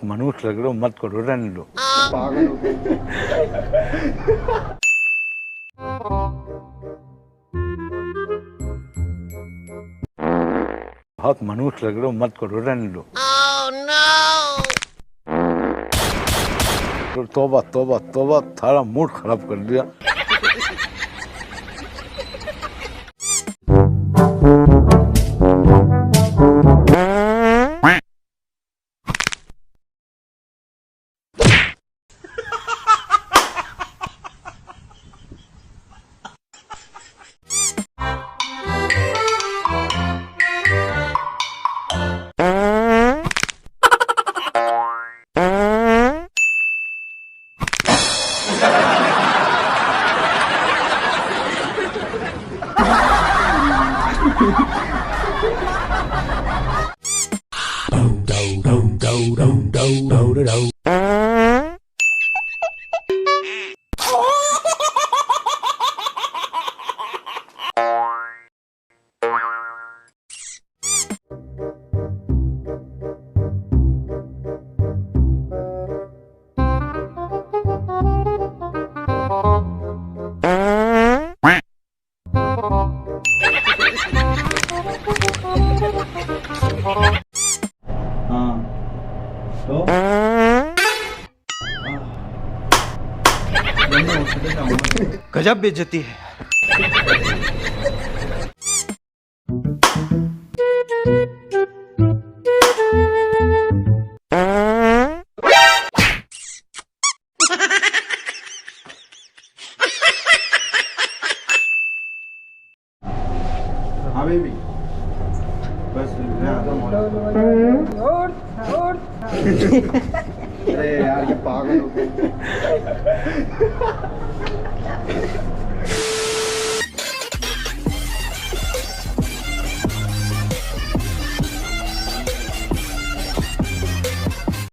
बहुत मनुष्य लग रहे हो, मत करो, रहने दो। पागल हो गए। बहुत मनुष्य लग रहे हो, मत करो, रहने दो। तो तौबा तौबा तौबा, थारा मूड खराब कर दिया। हाँ तो गजब बेइज्जती है। हाँ बेबी बस मैं आता हूँ। अरे यार ये पागल हो गए।